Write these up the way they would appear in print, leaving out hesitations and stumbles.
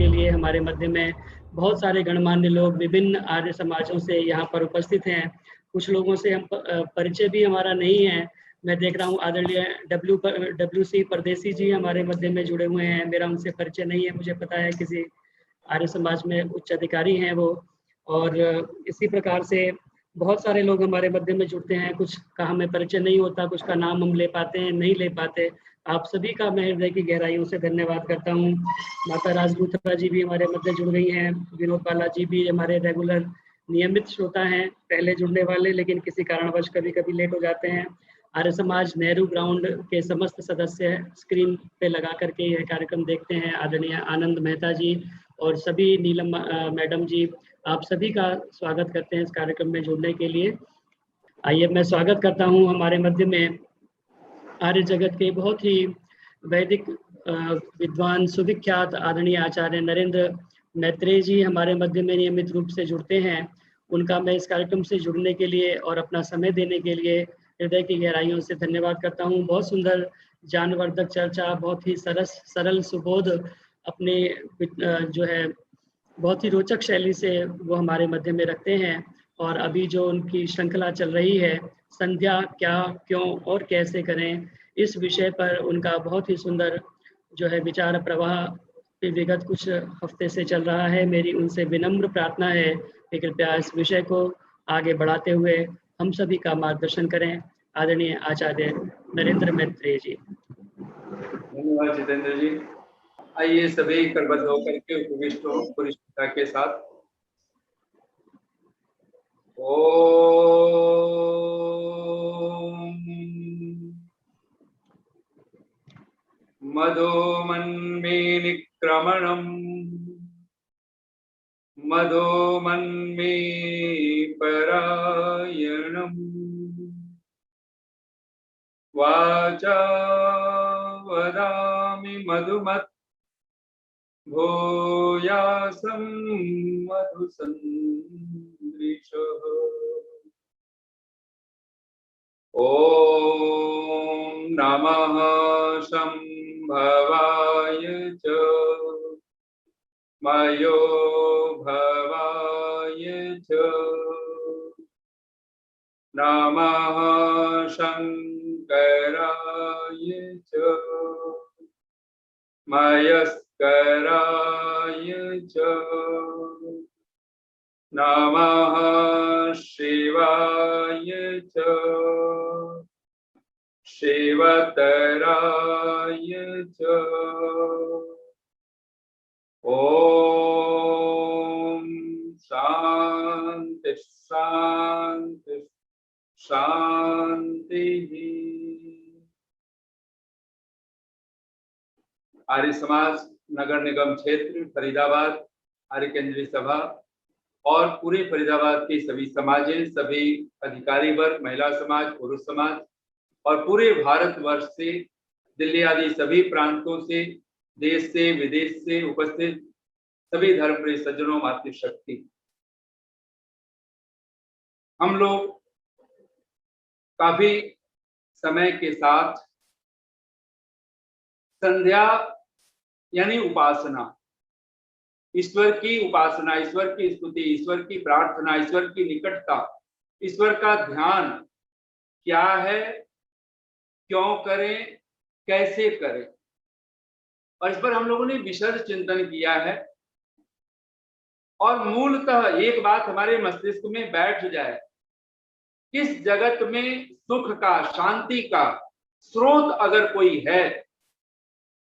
के लिए हमारे मध्य में बहुत सारे गणमान्य लोग विभिन्न आर्य समाजों से यहाँ पर उपस्थित हैं। कुछ लोगों से हम परिचय भी हमारा नहीं है। मैं देख रहा हूँ आदरणीय WC परदेसी जी हमारे मध्य में जुड़े हुए हैं। मेरा उनसे परिचय नहीं है, मुझे पता है किसी आर्य समाज में उच्च अधिकारी हैं वो। और इसी प्रकार से बहुत सारे लोग हमारे मध्य में जुड़ते हैं। कुछ का हमें परिचय नहीं होता, कुछ का नाम हम ले पाते हैं, नहीं ले पाते। आप सभी का मैं हृदय की गहराइयों से धन्यवाद करता हूँ। माता राजपूतरा जी भी हमारे मध्य जुड़ गई हैं। विनोद बाला जी भी हमारे रेगुलर नियमित श्रोता हैं, पहले जुड़ने वाले, लेकिन किसी कारणवश कभी कभी लेट हो जाते हैं। आर्य समाज नेहरू ग्राउंड के समस्त सदस्य स्क्रीन पे लगा करके यह कार्यक्रम देखते हैं। आदरणीय आनंद मेहता जी और सभी नीलम मैडम जी, आप सभी का स्वागत करते हैं इस कार्यक्रम में जुड़ने के लिए। आइए मैं स्वागत करता हूं हमारे मध्य में आर्य जगत के बहुत ही वैदिक विद्वान सुविख्यात आदरणीय आचार्य नरेंद्र मैत्रेय जी हमारे मध्य में नियमित रूप से जुड़ते हैं। उनका मैं इस कार्यक्रम से जुड़ने के लिए और अपना समय देने के लिए हृदय की गहराइयों से धन्यवाद करता हूं। बहुत सुंदर ज्ञानवर्धक चर्चा, बहुत ही सरल सुबोध अपने जो है बहुत ही रोचक शैली से वो हमारे मध्य में रखते हैं। और अभी जो उनकी श्रृंखला चल रही है, संध्या क्या, क्यों और कैसे करें, इस विषय पर उनका बहुत ही सुंदर जो है विचार प्रवाह विगत कुछ हफ्ते से चल रहा है। मेरी उनसे विनम्र प्रार्थना है कि कृपया इस विषय को आगे बढ़ाते हुए हम सभी का मार्गदर्शन करें। आदरणीय आचार्य नरेंद्र मैत्रेय जी। धन्यवाद जितेंद्र जी। आइए सभी करबद्ध होकर के उपविष्ट हो पूरी श्रद्धा के साथ। ओम मधोमन्मे निक्रमणम् मधोमन्मे परायणम् वाचा वदामि मधुमत् भूयासं मधुसन्दृशः। ॐ नमः शम्भवाय च मयो भवाय च नमः शङ्कराय च मयस्कराय च नमः शिवाय च शिवतराय च। ओम शांति शांति शांति। आर्य समाज नगर निगम क्षेत्र फरीदाबाद आर्य केंद्रीय सभा और पूरे फरीदाबाद के सभी समाजें, सभी अधिकारी वर्ग, महिला समाज, पुरुष समाज और पूरे भारतवर्ष से, दिल्ली आदि सभी प्रांतों से, देश से विदेश से उपस्थित सभी धर्मप्रिय सज्जनों, मातृशक्ति, हम लोग काफी समय के साथ संध्या यानी उपासना, ईश्वर की उपासना, ईश्वर की स्तुति, ईश्वर की प्रार्थना, ईश्वर की निकटता, ईश्वर का ध्यान क्या है, क्यों करें, कैसे करें, और इस पर हम लोगों ने विशद चिंतन किया है। और मूलतः एक बात हमारे मस्तिष्क में बैठ जाए, इस जगत में सुख का, शांति का स्रोत अगर कोई है,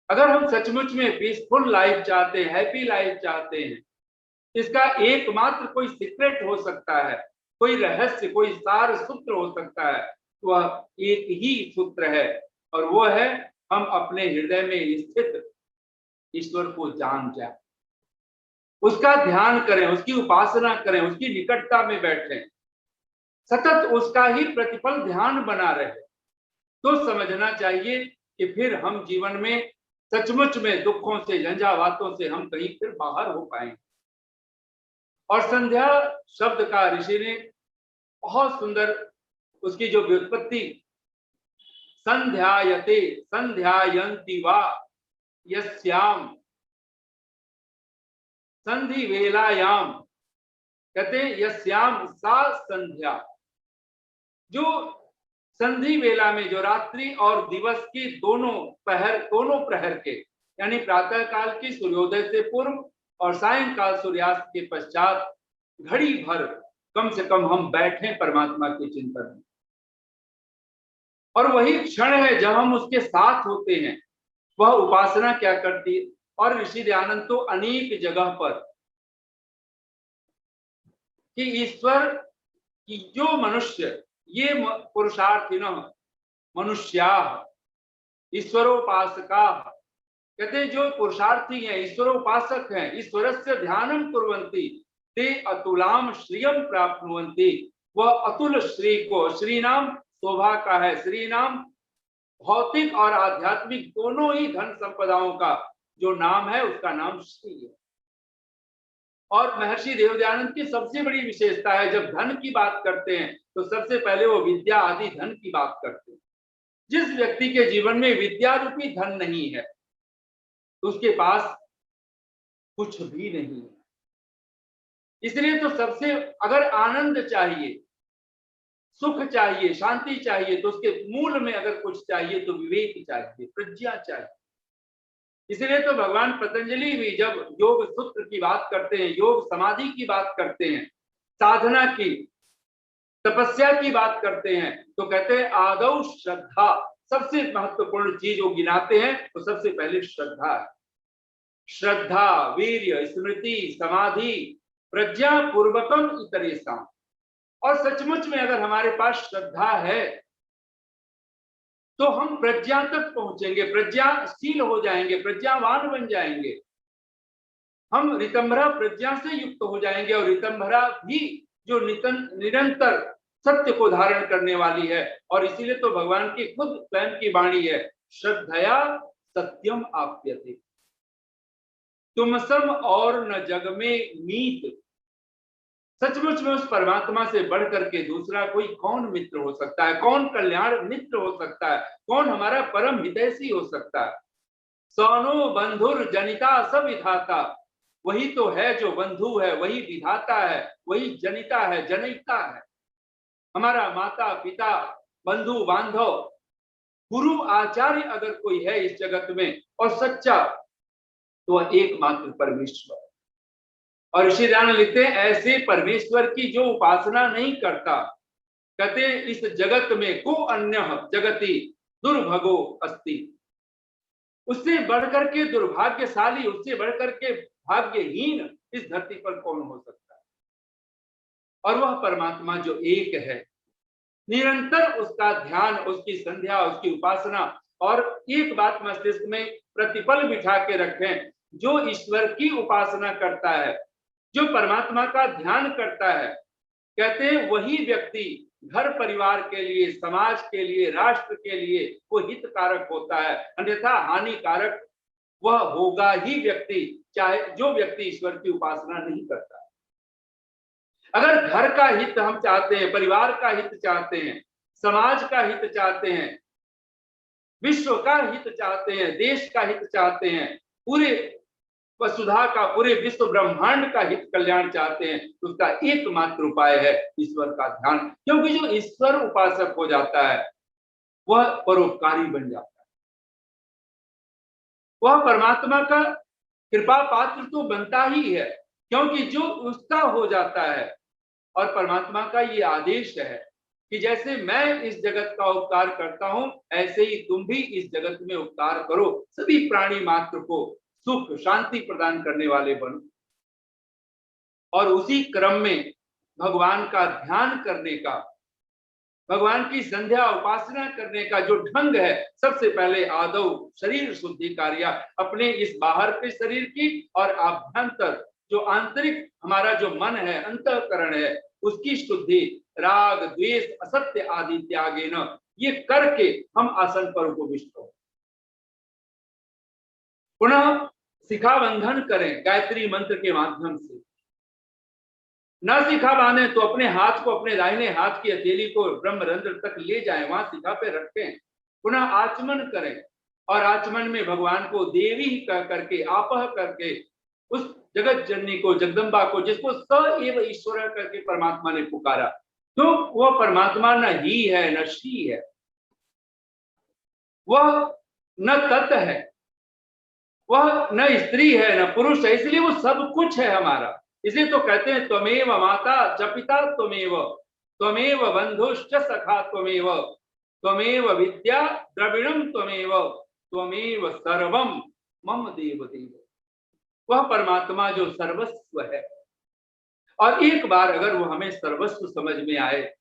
अगर हम सचमुच में पीसफुल लाइफ चाहते हैं, हैप्पी लाइफ चाहते हैं, इसका एकमात्र कोई सीक्रेट हो सकता है, कोई रहस्य, कोई सार सूत्र हो सकता है, वह एक ही सूत्र है, और वो है हम अपने हृदय में स्थित ईश्वर को जान जाए, उसका ध्यान करें, उसकी उपासना करें, उसकी निकटता में बैठें, सतत उसका ही प्रतिपल ध्यान बना रहे, तो समझना चाहिए कि फिर हम जीवन में सचमुच में दुखों से, झंझावातों से हम कहीं फिर बाहर हो पाएंगे। और संध्या शब्द का ऋषि ने बहुत सुंदर उसकी जो व्युत्पत्ति, संध्यायते संध्यायन्ति वा यस्याम, संधि वेलायाम, कहते हैं यस्याम सा संध्या, जो संधि वेला में, जो रात्रि और दिवस की दोनों प्रहर के, यानी प्रातः काल की सूर्योदय से पूर्व और सायंकाल सूर्यास्त के पश्चात घड़ी भर कम से कम हम बैठे परमात्मा के चिंतन में, और वही क्षण है जब हम उसके साथ होते हैं। वह उपासना क्या करती है। और ऋषि दयानंद तो अनेक जगह पर कि ईश्वर की जो मनुष्य, ये पुरुषार्थिन मनुष्या ईश्वरोपासका, कहते हैं जो पुरुषार्थी हैं, ईश्वरोपासक हैं, ईश्वरस्य ध्यानं कुर्वन्ति ते अतुलाम श्रियम प्राप्नुवन्ति। वह अतुल श्री को, श्री नाम शोभा का है, श्री नाम भौतिक और आध्यात्मिक दोनों ही धन संपदाओं का जो नाम है, उसका नाम श्री है। और महर्षि देवदयानंद की सबसे बड़ी विशेषता है, जब धन की बात करते हैं तो सबसे पहले वो विद्या आदि धन की बात करते हैं। जिस व्यक्ति के जीवन में विद्या रूपी धन नहीं है तो उसके पास कुछ भी नहीं है। इसलिए तो सबसे, अगर आनंद चाहिए, सुख चाहिए, शांति चाहिए, तो उसके मूल में अगर कुछ चाहिए तो विवेक चाहिए, प्रज्ञा चाहिए। इसलिए तो भगवान पतंजलि भी जब योग सूत्र की बात करते हैं, योग समाधि की बात करते हैं, साधना की, तपस्या की बात करते हैं, तो कहते हैं आदौ श्रद्धा, सबसे महत्वपूर्ण चीज वो गिनाते हैं तो सबसे पहले श्रद्धा है। श्रद्धा, वीर्य, स्मृति, समाधि, प्रज्ञा पूर्वकम इतरेषाम्। और सचमुच में अगर हमारे पास श्रद्धा है तो हम प्रज्ञा तक पहुंचेंगे, प्रज्ञाशील हो जाएंगे, प्रज्ञावान बन जाएंगे, हम ऋतंभरा प्रज्ञा से युक्त हो जाएंगे। और ऋतंभरा भी जो निरंतर सत्य को धारण करने वाली है। और इसीलिए तो भगवान की खुद स्वयं की वाणी है, श्रद्धया सत्यम आप्यते, तुम सम और न जग में मीत। सचमुच में उस परमात्मा से बढ़ करके दूसरा कोई कौन मित्र हो सकता है, कौन कल्याण मित्र हो सकता है, कौन हमारा परम हितैषी हो सकता है। सोनो बंधुर जनिता सब विधाता, वही तो है जो बंधु है, वही विधाता है, वही जनिता है, जनयिता है। हमारा माता पिता, बंधु बांधव, गुरु आचार्य अगर कोई है इस जगत में और सच्चा, तो वह एकमात्र परमेश्वर। और ऋषि दयानंद लिखते हैं, ऐसे परमेश्वर की जो उपासना नहीं करता, कहते इस जगत में को अन्य जगति दुर्भगो अस्ति, उससे बढ़कर के दुर्भाग्यशाली, उससे बढ़कर के भाग्यहीन इस धरती पर कौन हो सकता है। और वह परमात्मा जो एक है, निरंतर उसका ध्यान, उसकी संध्या, उसकी उपासना। और एक बात मस्तिष्क में प्रतिपल बिठा के रखें, जो ईश्वर की उपासना करता है, जो परमात्मा का ध्यान करता है, कहते हैं वही व्यक्ति घर परिवार के लिए, समाज के लिए, राष्ट्र के लिए वो हितकारक होता है, अन्यथा हानिकारक वह होगा ही व्यक्ति, चाहे जो व्यक्ति ईश्वर की उपासना नहीं करता। अगर घर का हित हम चाहते हैं, परिवार का हित चाहते हैं, समाज का हित चाहते हैं, विश्व का हित चाहते हैं, देश का हित चाहते हैं, पूरे वसुधा का, पूरे विश्व ब्रह्मांड का हित कल्याण चाहते हैं, तो उसका एकमात्र उपाय है ईश्वर का ध्यान। क्योंकि जो ईश्वर उपासक हो जाता है वह परोपकारी बन जाता है, वह परमात्मा का कृपा पात्र तो बनता ही है, क्योंकि जो उसका हो जाता है। और परमात्मा का ये आदेश है कि जैसे मैं इस जगत का उपकार करता हूं, ऐसे ही तुम भी इस जगत में उपकार करो, सभी प्राणी मात्र को सुख शांति प्रदान करने वाले बनो। और उसी क्रम में भगवान का ध्यान करने का, भगवान की संध्या उपासना करने का जो ढंग है, सबसे पहले आदौ शरीर शुद्धि कार्य, अपने इस बाहर के शरीर की और आभ्यंतर जो आंतरिक हमारा जो मन है, अंतःकरण है, उसकी शुद्धि, राग द्वेष असत्य आदि त्यागेन, ये करके हम आसन पर उपविष्ट हो। पुनः शिखा बंधन करें गायत्री मंत्र के माध्यम से। न शिखा बांधे तो अपने हाथ को, अपने दाहिने हाथ की हथेली को ब्रह्मरंध्र तक ले जाएं, वहां शिखा पे रखें। पुनः आचमन करें और आचमन में भगवान को देवी कह करके, आपह करके उस जगत जननी को, जगदम्बा को, जिसको स एव ईश्वर करके परमात्मा ने पुकारा, तो वह परमात्मा न ही है न शी है, वह न तत् है, वह न स्त्री है न पुरुष है, इसलिए वो सब कुछ है हमारा। इसलिए तो कहते हैं त्वमेव माता च पिता त्वमेव, त्वमेव बंधुश्च सखा त्वमेव, त्वमेव विद्या द्रविणम त्वमेव, त्वमेव सर्वम मम देव देव। वह परमात्मा जो सर्वस्व है, और एक बार अगर वो हमें सर्वस्व समझ में आए,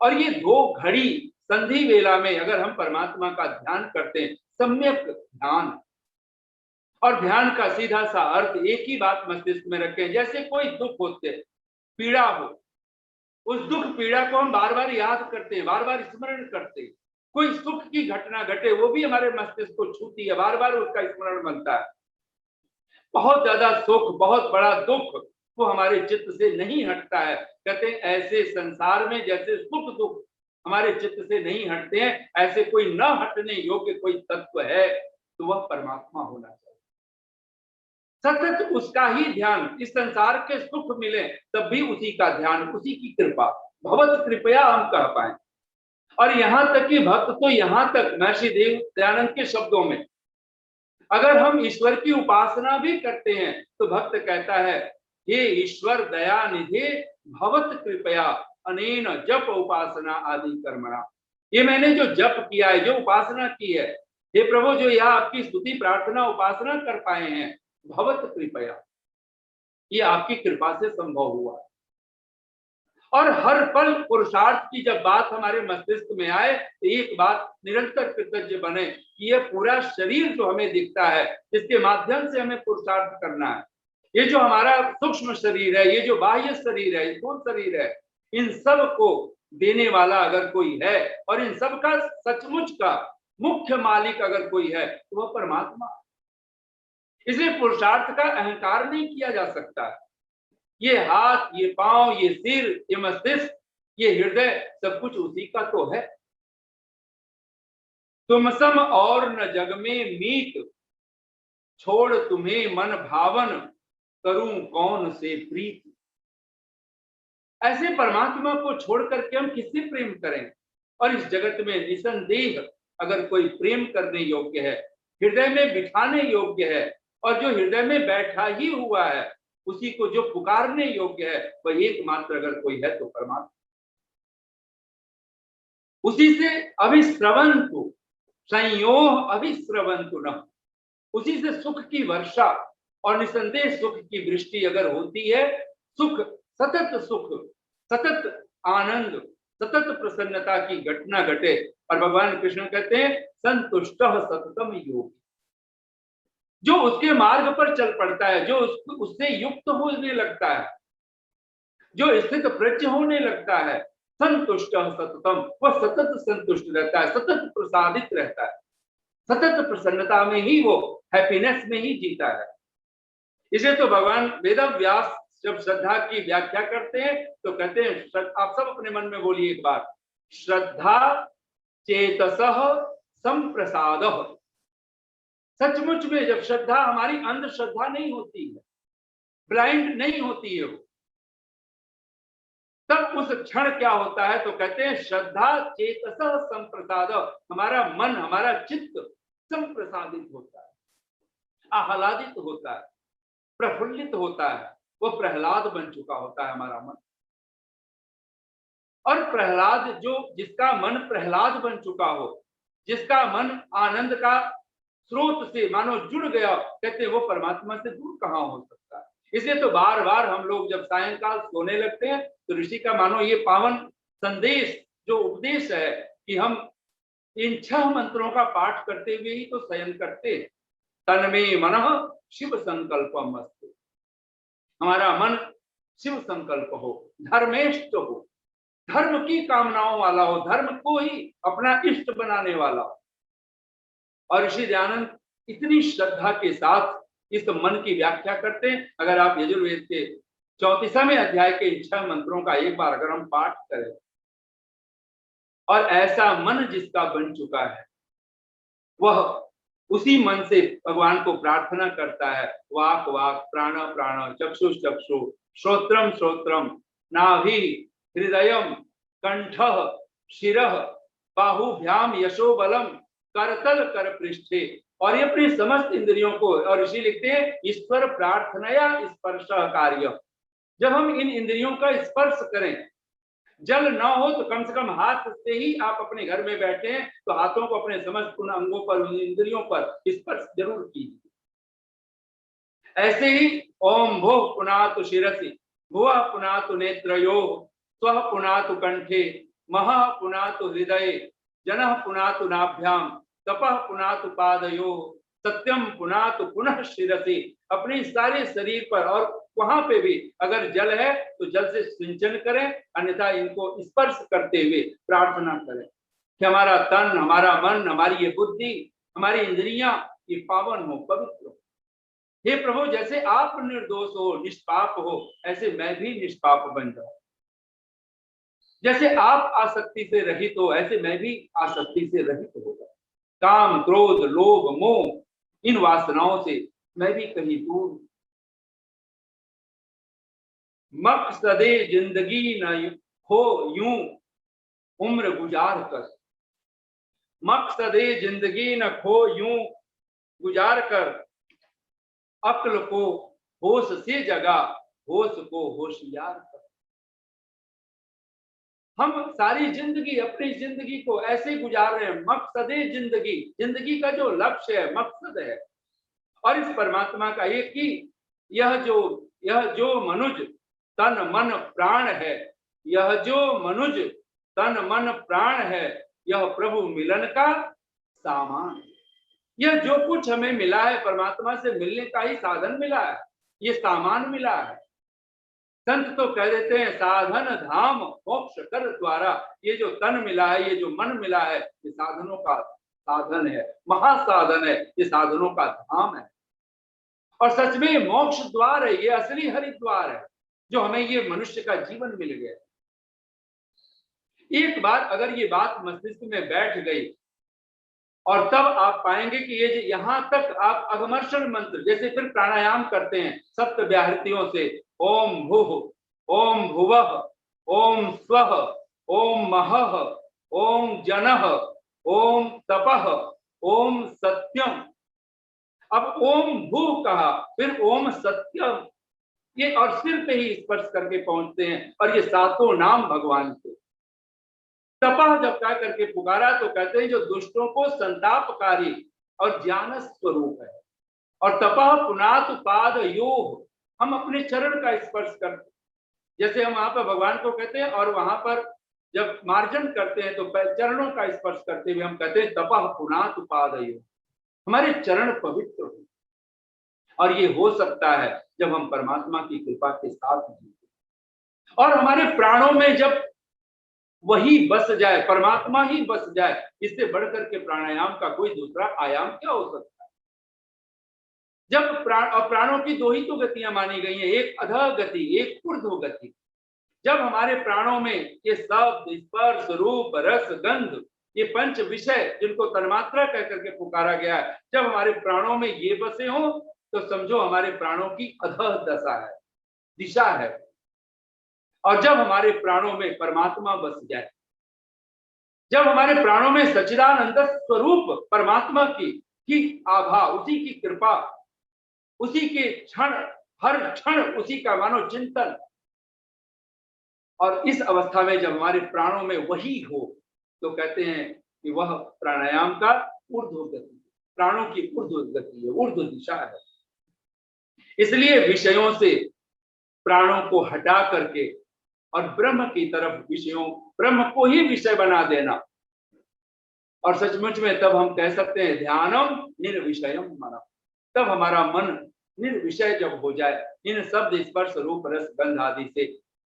और ये 2 घड़ी संधि वेला में अगर हम परमात्मा का ध्यान करते हैं, सम्यक ध्यान, और ध्यान का सीधा सा अर्थ एक ही बात मस्तिष्क में रखें, जैसे कोई दुख होते, पीड़ा हो, उस दुख पीड़ा को हम बार बार याद करते हैं, बार बार स्मरण करते हैं। कोई सुख की घटना घटे, वो भी हमारे मस्तिष्क को छूती है, बार बार उसका स्मरण बनता है। बहुत ज्यादा सुख, बहुत बड़ा दुख, वो हमारे चित्त से नहीं हटता है। कहते हैं ऐसे संसार में जैसे सुख दुख हमारे चित्त से नहीं हटते हैं, ऐसे कोई न हटने योग्य कोई तत्व है तो वह परमात्मा होना चाहिए। सतत उसका ही ध्यान, इस संसार के सुख मिले तब भी उसी का ध्यान, उसी की कृपा, भगवत कृपया हम कह पाए। और यहां तक कि भक्त तो यहां तक महर्षि देव दयानंद के शब्दों में, अगर हम ईश्वर की उपासना भी करते हैं तो भक्त कहता है, हे ईश्वर दया निधे भवत कृपया अनेन जप उपासना आदि कर्मणा। ये मैंने जो जप किया है, जो उपासना की है, हे प्रभु जो यह आपकी स्तुति प्रार्थना उपासना कर पाए हैं, भवत कृपया, ये आपकी कृपा से संभव हुआ। और हर पल पुरुषार्थ की जब बात हमारे मस्तिष्क में आए तो एक बात निरंतर कृतज्ञ बने कि यह पूरा शरीर जो हमें दिखता है, जिसके माध्यम से हमें पुरुषार्थ करना है, ये जो हमारा सूक्ष्म शरीर है, ये जो बाह्य शरीर है, स्थूल शरीर है, इन सब को देने वाला अगर कोई है और इन सब का सचमुच का मुख्य मालिक अगर कोई है तो वह परमात्मा। इसलिए पुरुषार्थ का अहंकार नहीं किया जा सकता। ये हाथ, ये पांव, ये सिर, ये मस्तिष्क, ये हृदय, सब कुछ उसी का तो है। तुम सम और न जग में मीत, छोड़ तुम्हें मन भावन, करूं कौन से प्रीत। ऐसे परमात्मा को छोड़ करके हम किससे प्रेम करें? और इस जगत में निसंदेह अगर कोई प्रेम करने योग्य है, हृदय में बिठाने योग्य है, और जो हृदय में बैठा ही हुआ है, उसी को जो पुकारने योग्य है, वह एकमात्र अगर कोई है तो परमात्मा। उसी से अभिश्रवंतु संयोह अभिश्रवंतु न, उसी से सुख की वर्षा और निसंदेह सुख की वृष्टि अगर होती है, सुख, सतत आनंद, सतत प्रसन्नता की घटना घटे। और भगवान कृष्ण कहते हैं संतुष्टः सततम योगी, जो उसके मार्ग पर चल पड़ता है, जो उससे युक्त होने लगता है, जो स्थित प्रज्ञ होने लगता है, संतुष्टः सततम, वह सतत संतुष्ट रहता है, सतत प्रसादित रहता है, सतत प्रसन्नता में ही, वो हैप्पीनेस में ही जीता है। इसे तो भगवान वेदव्यास जब श्रद्धा की व्याख्या करते हैं तो कहते हैं, आप सब अपने मन में बोलिए एक बार, श्रद्धा चेतसः संप्रसादः। सचमुच में जब श्रद्धा हमारी अंधश्रद्धा नहीं होती है, ब्लाइंड नहीं होती है, तब उस क्षण क्या होता है? तो कहते हैं श्रद्धा चेतसः संप्रसादः, हमारा मन, हमारा चित्त संप्रसादित होता है, आह्लादित होता है, प्रफुल्लित होता है, वो प्रहलाद बन चुका होता है हमारा मन। और प्रहलाद, जो जिसका मन प्रहलाद बन चुका हो, जिसका मन आनंद का स्रोत से मानो जुड़ गया, कहते वो परमात्मा से दूर कहां हो सकता है। इसलिए तो बार बार हम लोग जब सायंकाल सोने लगते हैं तो ऋषि का मानो ये पावन संदेश, जो उपदेश है कि हम इन 6 मंत्रों का पाठ करते हुए ही तो शयन करते। तन्मे मनः शिव संकल्पम अस्तु, हमारा मन शिव संकल्प हो, धर्मेष्ट हो, धर्म की कामनाओं वाला हो, धर्म को ही अपना इष्ट बनाने वाला हो। और ऋषि दयानंद इतनी श्रद्धा के साथ इस मन की व्याख्या करते हैं। अगर आप यजुर्वेद के 34वें अध्याय के 6 मंत्रों का एक बार अगर हम पाठ करें, और ऐसा मन जिसका बन चुका है, वह उसी मन से भगवान को प्रार्थना करता है। वाक वाक, प्राण प्राण, चक्षुष चक्षु, श्रोत्रम श्रोत्रम, नाभि हृदयम, कंठः शिरः, बाहुभ्याम यशो बलम, करतल कर पृष्ठे। और ये अपनी समस्त इंद्रियों को, और ऋषि लिखते हैं ईश्वर प्रार्थनाया स्पर्श कार्य। जब हम इन इंद्रियों का स्पर्श करें, जल ना हो तो कम से कम हाथ से ही आप अपने घर में बैठे हैं तो हाथों को अपने समस्त उन अंगों पर, इंद्रियों पर स्पर्श जरूर कीजिए। ऐसे ही ओम भुः पुनातु शिरसि, भुवः पुनातु नेत्रयोः, स्वः पुनातु कंठे, महः पुनातु हृदये, जनः पुनातु नाभ्याम, तपः पुनातु पादयोः, सत्यम पुनातु पुनः शिरसि। अपने सारे शरीर पर और वहां पे भी अगर जल है तो जल से सिंचन करें, अन्यथा इनको स्पर्श करते हुए प्रार्थना करें कि हमारा तन, हमारा मन, हमारी ये बुद्धि, हमारी इंद्रियां ये पावन हो, पवित्र हो। हे प्रभु, जैसे आप निर्दोष हो, निष्पाप हो, ऐसे मैं भी निष्पाप बन जाऊं। जैसे आप आसक्ति से रहित हो, ऐसे मैं भी आसक्ति से रहित होगा। काम, क्रोध, लोभ, मोह, इन वासनाओं से मैं भी कहीं दूर। मकसदे जिंदगी न हो यूं उम्र गुजार कर, मकसदे जिंदगी न खो यूं गुजार कर, अक्ल को होश से जगा, होश को होशियार कर। हम सारी जिंदगी, अपनी जिंदगी को ऐसे गुजार रहे हैं। मकसदे जिंदगी, जिंदगी का जो लक्ष्य है, मकसद है, और इस परमात्मा का एक ही, यह जो मनुज तन मन प्राण है, यह जो मनुज तन मन प्राण है, यह प्रभु मिलन का सामान। यह जो कुछ हमें मिला है, परमात्मा से मिलने का ही साधन मिला है, ये सामान मिला है। संत तो कह देते हैं साधन धाम मोक्ष कर द्वारा। ये जो तन मिला है, ये जो मन मिला है, ये साधनों का साधन है, महासाधन है, ये साधनों का धाम है। और सच में मोक्ष द्वार है, ये असली हरिद्वार है जो हमें ये मनुष्य का जीवन मिल गया। एक बार अगर ये बात मस्तिष्क में बैठ गई, और तब आप पाएंगे कि ये यहां तक आप अगमर्षण मंत्र, जैसे फिर प्राणायाम करते हैं सप्त व्याहृतियों से, ओम भुः, ओम भुवः, ओम स्वः, ओम महः, ओम जनः, ओम तपः, ओम सत्यम। अब ओम भू कहा, फिर ओम सत्यम, ये और सिर पे ही स्पर्श करके पहुंचते हैं, और ये सातों नाम भगवान के। तपः जब कह करके पुकारा तो कहते हैं जो दुष्टों को संतापकारी और ज्ञान स्वरूप है। और तपः पुनातु पाद योग, हम अपने चरण का स्पर्श करते, जैसे हम वहां पर भगवान को कहते हैं, और वहां पर जब मार्जन करते हैं तो चरणों का स्पर्श करते हुए हम कहते हैं तपः पुनातु पाद योग, हमारे चरण पवित्र हो। और ये हो सकता है जब हम परमात्मा की कृपा के साथ जीते, और हमारे प्राणों में जब वही बस जाए, परमात्मा ही बस जाए। इससे बढ़कर के प्राणायाम का कोई दूसरा आयाम क्या हो सकता है। जब प्राणों की दो ही तो गतियां मानी गई हैं, एक अधः गति, एक ऊर्ध्व गति। जब हमारे प्राणों में ये शब्द, स्पर्श, रूप, रस, गंध, ये पंच विषय जिनको तन्मात्रा कह करके पुकारा गया है, जब हमारे प्राणों में ये बसे हों तो समझो हमारे प्राणों की अधः दशा है, दिशा है। और जब हमारे प्राणों में परमात्मा बस जाए, जब हमारे प्राणों में सच्चिदानंद स्वरूप परमात्मा की आभा, उसी की कृपा, उसी के क्षण, हर क्षण उसी का मानो चिंतन, और इस अवस्था में जब हमारे प्राणों में वही हो तो कहते हैं कि वह प्राणायाम का ऊर्ध्व गति, प्राणों की ऊर्ध्व गति है, ऊर्ध्व दिशा है। इसलिए विषयों से प्राणों को हटा करके और ब्रह्म की तरफ, विषयों, ब्रह्म को ही विषय बना देना। और सचमुच में तब हम कह सकते हैं ध्यानम निर्विषयम मनः, तब हमारा मन निर्विषय जब हो जाए इन शब्द, स्पर्श, रूप, रस, गंध आदि से।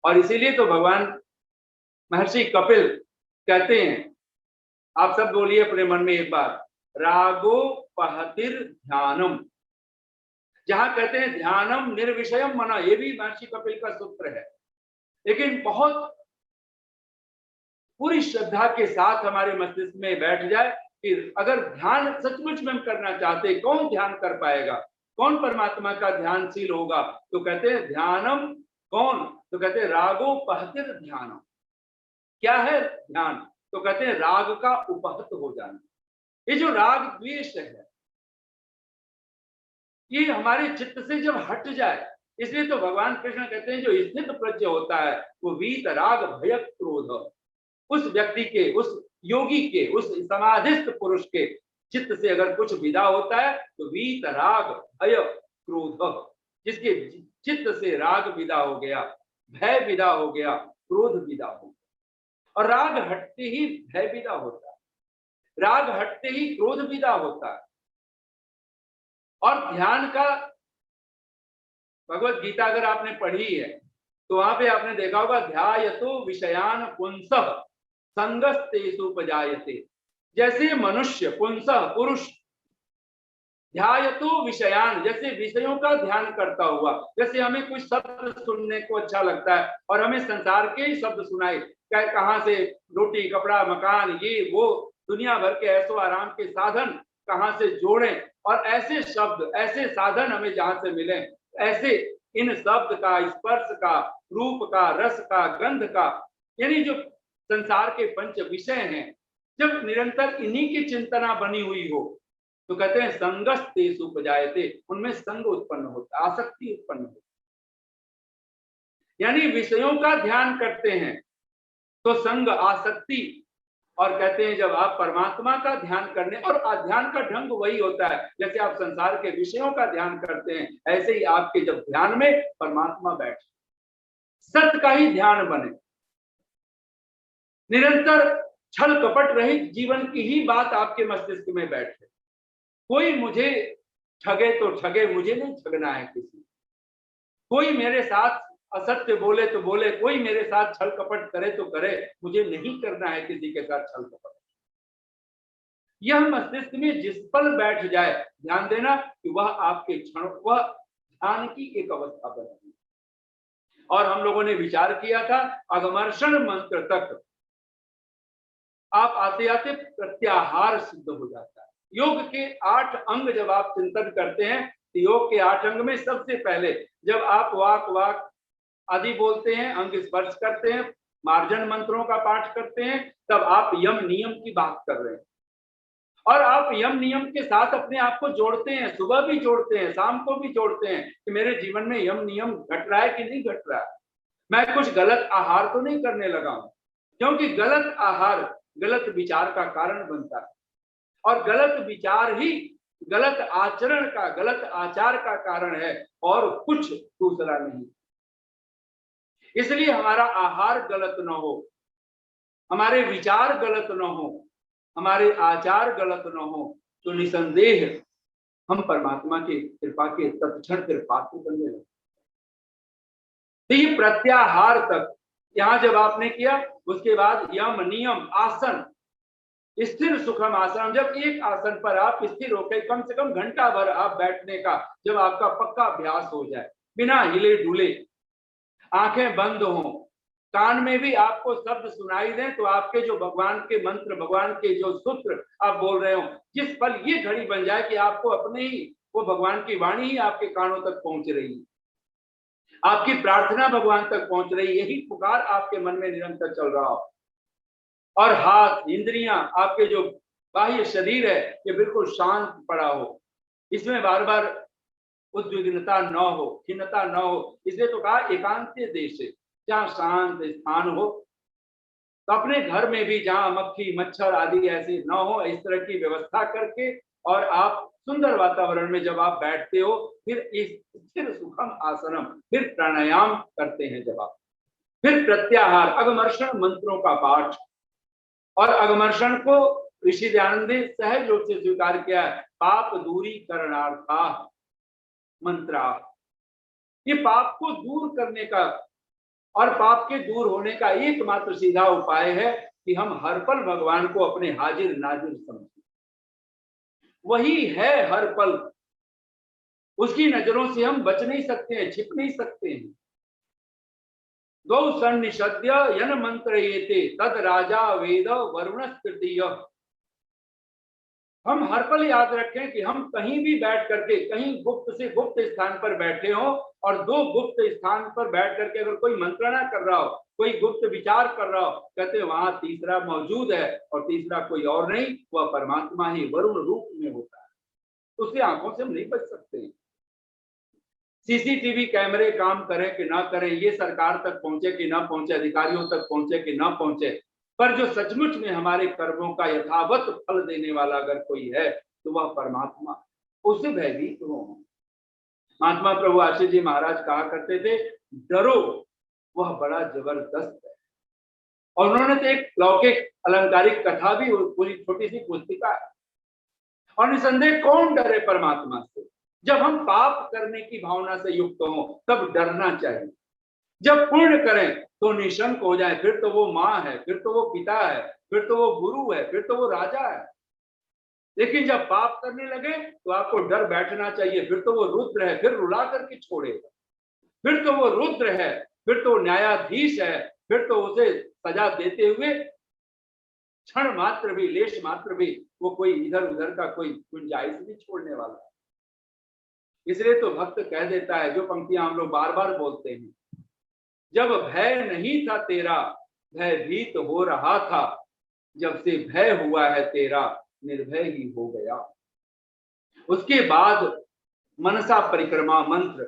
और इसीलिए तो भगवान महर्षि कपिल कहते हैं, आप सब बोलिए अपने मन में एक बार, रागो पहतिर ध्यानम। जहां कहते हैं ध्यानम निर्विषयम मनः, ये भी महर्षि कपिल का सूत्र है, लेकिन बहुत पूरी श्रद्धा के साथ हमारे मस्तिष्क में बैठ जाए कि अगर ध्यान सचमुच में हम करना चाहते, कौन ध्यान कर पाएगा, कौन परमात्मा का ध्यानशील होगा? तो कहते हैं ध्यानम कौन? तो कहते हैं रागो पहतिर ध्यानम। क्या है ध्यान? तो कहते हैं राग का उपहत हो जाना। ये जो राग द्वेष है, ये हमारे चित्त से जब हट जाए, इसलिए तो भगवान कृष्ण कहते हैं जो स्थित प्रज्ञ होता है वो वीत राग भय क्रोध, उस व्यक्ति के, उस योगी के, उस समाधिस्थ पुरुष के चित्त से अगर कुछ विदा होता है तो वीत राग भय क्रोध, जिसके चित्त से राग विदा हो गया, भय विदा हो गया, क्रोध विदा हो गया। और राग हटते ही भय विदा होता है, राग हटते ही क्रोध विदा होता है। और ध्यान का, भगवत गीता अगर आपने पढ़ी है तो वहां पे आपने देखा होगा ध्यायतो विषयान पुंसः संगस्तेषुपजायते। जैसे मनुष्य, पुंसः पुरुष, ध्यायतो विषयान, जैसे विषयों का ध्यान करता हुआ, जैसे हमें कुछ शब्द सुनने को अच्छा लगता है और हमें संसार के ही शब्द सुनाए, कहाँ से रोटी कपड़ा मकान ये वो दुनिया भर के ऐसो आराम के साधन कहाँ से जोड़ें, और ऐसे शब्द ऐसे साधन हमें जहां से मिले, ऐसे इन शब्द का, स्पर्श का, रूप का, रस का, गंध का, यानी जो संसार के पंच विषय हैं, जब निरंतर इन्हीं की चिंतना बनी हुई हो तो कहते हैं संगस्तेषुपजायते, उनमें संग उत्पन्न होता, आसक्ति उत्पन्न होती। यानी विषयों का ध्यान करते हैं तो संग, आसक्ति, और कहते हैं जब आप परमात्मा का ध्यान करने, और ध्यान का ढंग वही होता है, जैसे आप संसार के विषयों का ध्यान करते हैं ऐसे ही आपके जब ध्यान में परमात्मा बैठे, सत्य का ही ध्यान बने, निरंतर छल कपट रहित जीवन की ही बात आपके मस्तिष्क में बैठे। कोई मुझे ठगे तो ठगे, मुझे नहीं ठगना है किसी, कोई मेरे साथ असत्य बोले तो बोले, कोई मेरे साथ छल कपट करे तो करे, मुझे नहीं करना है किसी के साथ छल कपट। यह मस्तिष्क में जिस पल बैठ जाए, ध्यान देना कि वह आपके क्षण, वह ध्यान की एक अवस्था बनेगी। और हम लोगों ने विचार किया था अगमर्षण मंत्र तक आप आते आते प्रत्याहार सिद्ध हो जाता है। योग के 8 अंग जब आप चिंतन करते हैं तो योग के 8 अंग में सबसे पहले जब आप वाक वाक आदि बोलते हैं, अंग स्पर्श करते हैं, मार्जन मंत्रों का पाठ करते हैं, तब आप यम नियम की बात कर रहे हैं। और आप यम नियम के साथ अपने आप को जोड़ते हैं, सुबह भी जोड़ते हैं, शाम को भी जोड़ते हैं कि मेरे जीवन में यम नियम घट रहा है कि नहीं घट रहा है, मैं कुछ गलत आहार तो नहीं करने लगा हूं, क्योंकि गलत आहार गलत विचार का कारण बनता है और गलत विचार ही गलत आचरण का, गलत आचार का कारण है और कुछ दूसरा नहीं। इसलिए हमारा आहार गलत न हो, हमारे विचार गलत न हो, हमारे आचार गलत न हो, तो निसंदेह हम परमात्मा की कृपा के तत्क्षण पात्र बनने लगे। तो ये प्रत्याहार तक यहां जब आपने किया, उसके बाद यम नियम आसन, स्थिर सुखम आसन, जब एक आसन पर आप स्थिर होकर कम से कम घंटा भर आप बैठने का जब आपका पक्का अभ्यास हो जाए, बिना हिले डुले, आंखें बंद हों, कान में भी आपको शब्द सुनाई दें, तो आपके जो भगवान के मंत्र, भगवान के जो सूत्र आप बोल रहे हो, जिस पल ये घड़ी बन जाए कि आपको अपने ही वो भगवान की वाणी ही आपके कानों तक पहुंच रही है, आपकी प्रार्थना भगवान तक पहुंच रही, यही पुकार आपके मन में निरंतर चल रहा हो, और हाथ, इंद्रियां, आपके जो बाह्य शरीर है ये बिल्कुल शांत पड़ा हो, इसमें बार बार उद्विग्नता न हो, खिन्नता न हो। इसलिए तो कहा एकांत देश, जहाँ शांत स्थान हो, तो अपने घर में भी जहाँ मक्खी मच्छर आदि ऐसे न हो, इस तरह की व्यवस्था करके और आप सुंदर वातावरण में जब आप बैठते हो, फिर इस स्थिर सुखम आसनम, फिर प्राणायाम करते हैं जब आप, फिर प्रत्याहार, अगमर्षण मंत्रों का पाठ, और अगमर्षण को ऋषि दयानंद ने सहज रूप से स्वीकार किया है, पाप दूरी करणार्था मंत्रा, ये पाप को दूर करने का और पाप के दूर होने का एकमात्र सीधा उपाय है कि हम हर पल भगवान को अपने हाजिर नाजिर समझें। वही है हर पल, उसकी नजरों से हम बच नहीं सकते हैं, छिप नहीं सकते हैं। गौ सन्निषद्य यन मंत्र येते तद राजा वेद वरुण तृतीय, हम हर पल याद रखें कि हम कहीं भी बैठ करके, कहीं गुप्त से गुप्त स्थान पर बैठे हो, और दो गुप्त स्थान पर बैठ करके अगर कोई मंत्रणा कर रहा हो, कोई गुप्त विचार कर रहा हो, कहते हैं वहां तीसरा मौजूद है, और तीसरा कोई और नहीं, वह परमात्मा ही वरुण रूप में होता है। उसकी आंखों से हम नहीं बच सकते। सीसीटीवी कैमरे काम करें कि ना करें, ये सरकार तक पहुंचे कि ना पहुंचे, अधिकारियों तक पहुंचे कि ना पहुंचे, पर जो सचमुच में हमारे कर्मों का यथावत फल देने वाला अगर कोई है तो वह परमात्मा, उससे भयभीत हो। महात्मा प्रभु आशीष जी महाराज कहा करते थे, डरो वह बड़ा जबरदस्त है। और उन्होंने तो एक लौकिक अलंकारिक कथा भी, पूरी छोटी सी पुस्तिका है। और निसंदेह कौन डरे परमात्मा से? जब हम पाप करने की भावना से युक्त हों तब डरना चाहिए। जब पुण्य करें तो निशंक हो जाए, फिर तो वो माँ है, फिर तो वो पिता है, फिर तो वो गुरु है, फिर तो वो राजा है। लेकिन जब पाप करने लगे तो आपको डर बैठना चाहिए, फिर तो वो रुद्र है, फिर रुला करके छोड़ेगा, फिर तो वो रुद्र है, फिर तो न्यायाधीश है, फिर तो उसे सजा देते हुए क्षण मात्र भी, लेश मात्र भी वो कोई इधर उधर का कोई गुंजाइश नहीं छोड़ने वाला। इसलिए तो भक्त कह देता है, जो पंक्तियां हम लोग बार बार बोलते हैं, जब भय नहीं था तेरा भयभीत हो रहा था, जब से भय हुआ है तेरा निर्भय ही हो गया। उसके बाद मनसा परिक्रमा मंत्र,